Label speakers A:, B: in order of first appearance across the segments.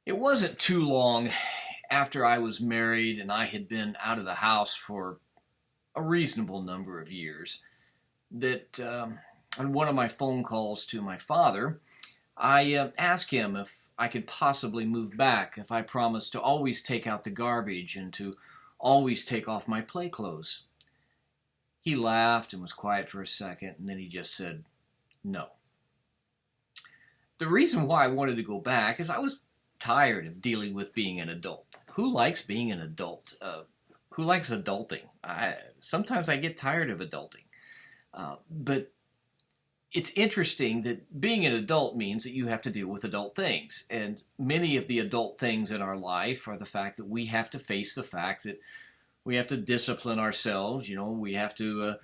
A: It wasn't too long after I was married and I had been out of the house for a reasonable number of years that on one of my phone calls to my father, I asked him if I could possibly move back if I promised to always take out the garbage and to always take off my play clothes. He laughed and was quiet for a second, and then he just said, no. The reason why I wanted to go back is I was tired of dealing with being an adult. Who likes being an adult? Who likes adulting? Sometimes I get tired of adulting. But it's interesting that being an adult means that you have to deal with adult things. And many of the adult things in our life are the fact that we have to face the fact that we have to discipline ourselves. We have to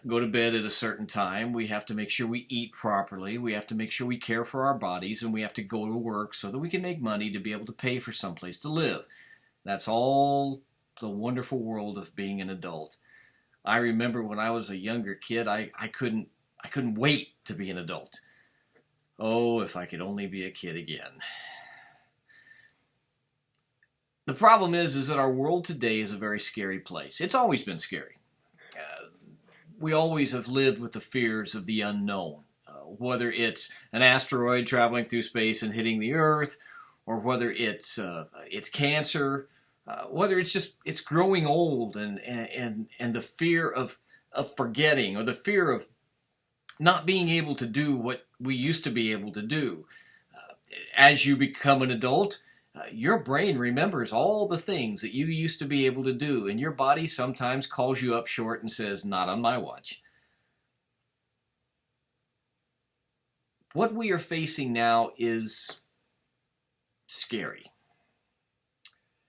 A: go to bed at a certain time. We have to make sure we eat properly. We have to make sure we care for our bodies. And we have to go to work so that we can make money to be able to pay for someplace to live. That's all the wonderful world of being an adult. I remember when I was a younger kid, I couldn't wait to be an adult. Oh, if I could only be a kid again. The problem is that our world today is a very scary place. It's always been scary. We always have lived with the fears of the unknown, whether it's an asteroid traveling through space and hitting the Earth, or whether it's cancer, whether it's growing old and the fear of forgetting, or the fear of not being able to do what we used to be able to do. As you become an adult, your brain remembers all the things that you used to be able to do, and your body sometimes calls you up short and says, not on my watch. What we are facing now is scary.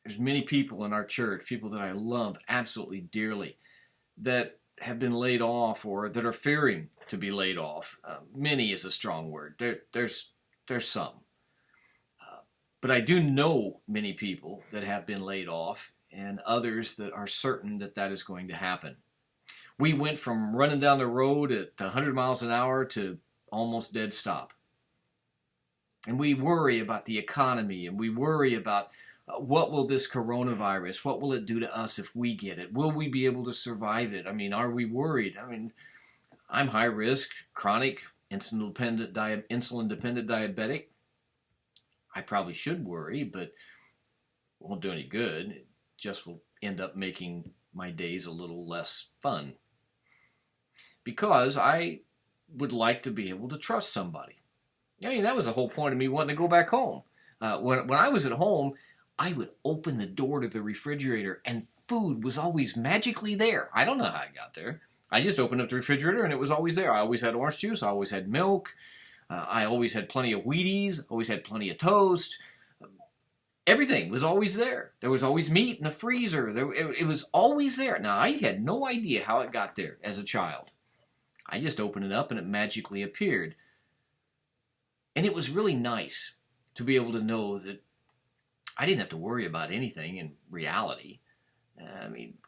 A: There's many people in our church, people that I love absolutely dearly, that have been laid off or that are fearing to be laid off. Many is a strong word. There's some. But I do know many people that have been laid off and others that are certain that that is going to happen. We went from running down the road at 100 miles an hour to almost dead stop. And we worry about the economy, and we worry about what will this coronavirus, what will it do to us if we get it? Will we be able to survive it? Are we worried? I'm high risk, chronic, insulin-dependent diabetic. I probably should worry, but it won't do any good. It just will end up making my days a little less fun. Because I would like to be able to trust somebody. That was the whole point of me wanting to go back home. When I was at home, I would open the door to the refrigerator and food was always magically there. I don't know how it got there. I just opened up the refrigerator and it was always there. I always had orange juice. I always had milk. I always had plenty of Wheaties. Always had plenty of toast. Everything was always there. There was always meat in the freezer. It was always there. Now, I had no idea how it got there as a child. I just opened it up and it magically appeared. And it was really nice to be able to know that I didn't have to worry about anything in reality.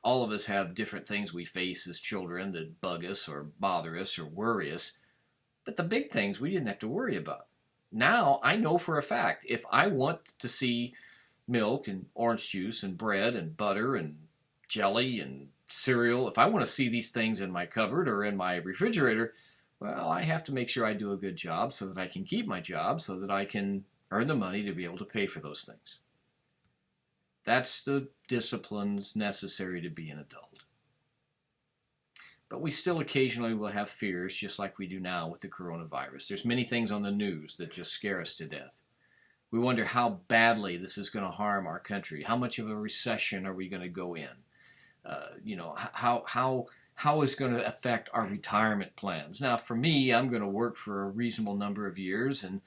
A: All of us have different things we face as children that bug us or bother us or worry us. But the big things we didn't have to worry about. Now I know for a fact if I want to see milk and orange juice and bread and butter and jelly and cereal, if I want to see these things in my cupboard or in my refrigerator, well, I have to make sure I do a good job so that I can keep my job, so that I can earn the money to be able to pay for those things. That's the disciplines necessary to be an adult. But we still occasionally will have fears, just like we do now with the coronavirus. There's many things on the news that just scare us to death. We wonder how badly this is going to harm our country. How much of a recession are we going to go in? How is it going to affect our retirement plans? Now, for me, I'm going to work for a reasonable number of years, and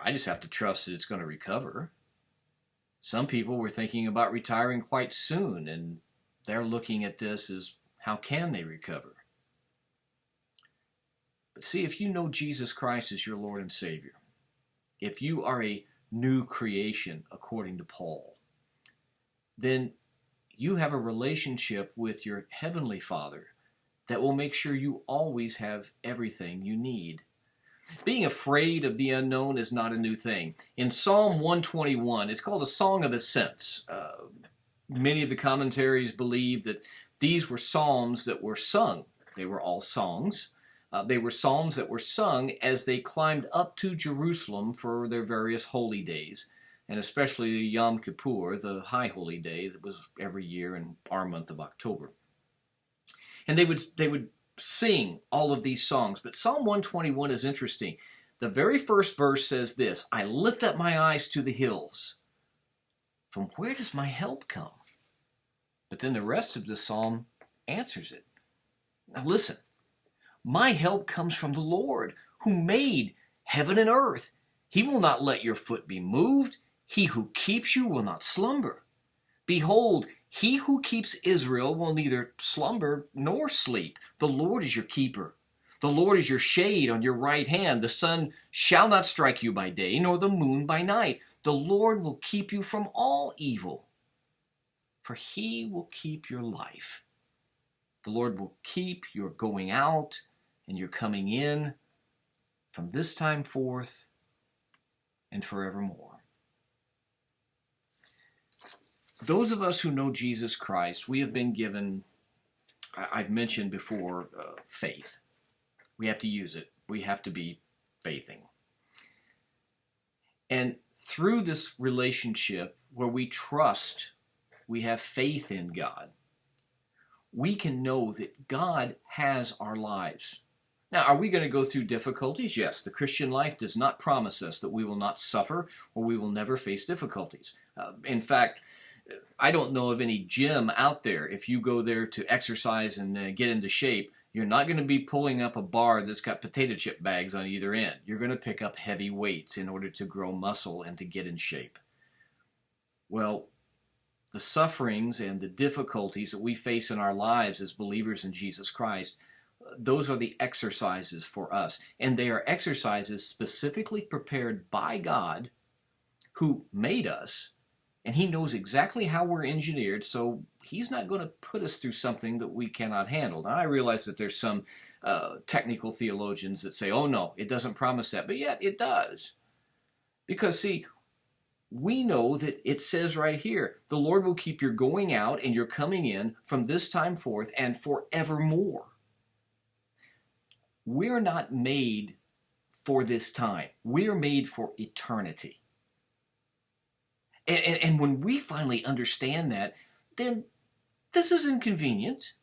A: I just have to trust that it's going to recover. Some people were thinking about retiring quite soon, and they're looking at this as, how can they recover? But see, if you know Jesus Christ as your Lord and Savior, if you are a new creation, according to Paul, then you have a relationship with your Heavenly Father that will make sure you always have everything you need. Being afraid of the unknown is not a new thing. In Psalm 121, it's called a Song of Ascents. Many of the commentaries believe that these were psalms that were sung. They were all songs. They were psalms that were sung as they climbed up to Jerusalem for their various holy days, and especially Yom Kippur, the high holy day that was every year in our month of October. And they would sing all of these songs. But Psalm 121 is interesting. The very first verse says this: I lift up my eyes to the hills. From where does my help come? But then the rest of the psalm answers it. Now listen. My help comes from the Lord, who made heaven and earth. He will not let your foot be moved. He who keeps you will not slumber. Behold, he who keeps Israel will neither slumber nor sleep. The Lord is your keeper. The Lord is your shade on your right hand. The sun shall not strike you by day, nor the moon by night. The Lord will keep you from all evil, for he will keep your life. The Lord will keep your going out and your coming in from this time forth and forevermore. Those of us who know Jesus Christ, we have been given, I've mentioned before, faith. We have to use it. We have to be faithing. And through this relationship where we trust, we have faith in God, we can know that God has our lives. Now, are we going to go through difficulties? Yes. The Christian life does not promise us that we will not suffer or we will never face difficulties. In fact, I don't know of any gym out there. If you go there to exercise and get into shape, you're not going to be pulling up a bar that's got potato chip bags on either end. You're going to pick up heavy weights in order to grow muscle and to get in shape. Well, the sufferings and the difficulties that we face in our lives as believers in Jesus Christ, those are the exercises for us. And they are exercises specifically prepared by God, who made us, and he knows exactly how we're engineered, so he's not going to put us through something that we cannot handle. Now, I realize that there's some technical theologians that say, oh no, it doesn't promise that, but yet it does. Because, see, we know that it says right here, the Lord will keep your going out and your coming in from this time forth and forevermore. We're not made for this time. We're made for eternity. And when we finally understand that, then this is inconvenient.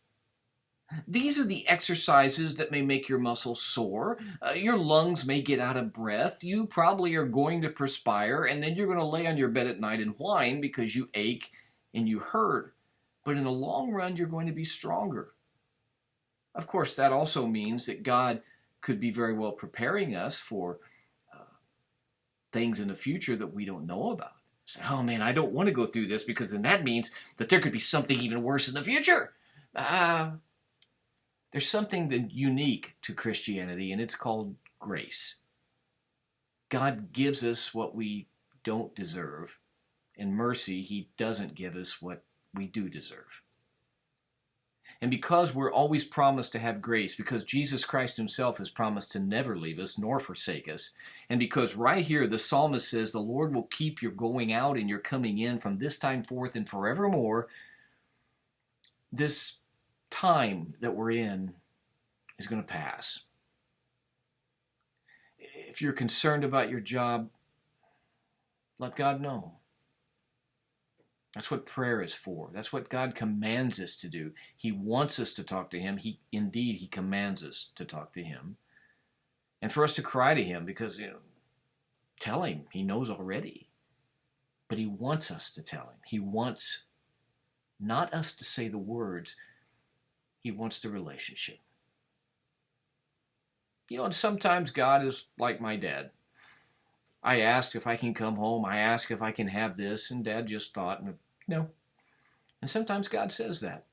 A: These are the exercises that may make your muscles sore. Your lungs may get out of breath. You probably are going to perspire, and then you're going to lay on your bed at night and whine because you ache and you hurt. But in the long run, you're going to be stronger. Of course, that also means that God could be very well preparing us for things in the future that we don't know about. Say, oh man, I don't want to go through this because then that means that there could be something even worse in the future. There's something that unique to Christianity, and it's called grace. God gives us what we don't deserve. In mercy, he doesn't give us what we do deserve. And because we're always promised to have grace, because Jesus Christ himself has promised to never leave us nor forsake us, and because right here the psalmist says the Lord will keep your going out and your coming in from this time forth and forevermore, this time that we're in is going to pass. If you're concerned about your job, let God know. That's what prayer is for. That's what God commands us to do. He wants us to talk to him. He commands us to talk to him. And for us to cry to him because, tell him. He knows already. But he wants us to tell him. He wants not us to say the words. He wants the relationship. And sometimes God is like my dad. I ask if I can come home. I ask if I can have this. And Dad just thought, no. And sometimes God says that.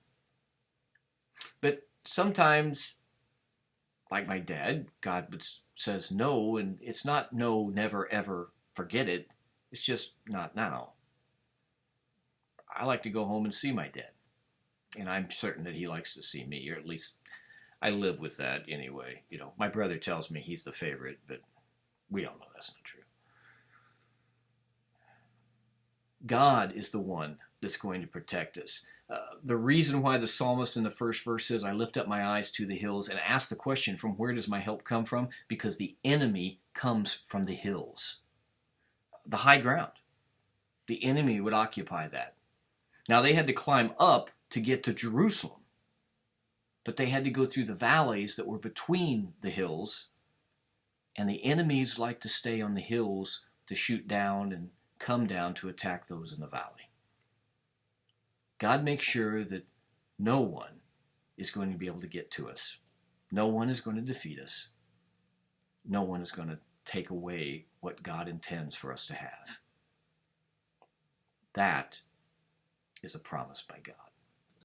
A: But sometimes, like my dad, God says no. And it's not no, never, ever, forget it. It's just not now. I like to go home and see my dad. And I'm certain that he likes to see me, or at least I live with that anyway. My brother tells me he's the favorite, but we all know that's not true. God is the one that's going to protect us. The reason why the psalmist in the first verse says, I lift up my eyes to the hills, and ask the question, from where does my help come from? Because the enemy comes from the hills, the high ground. The enemy would occupy that. Now, they had to climb up to get to Jerusalem, but they had to go through the valleys that were between the hills, and the enemies like to stay on the hills to shoot down and come down to attack those in the valley. God makes sure that no one is going to be able to get to us. No one is going to defeat us. No one is going to take away what God intends for us to have. That is a promise by God.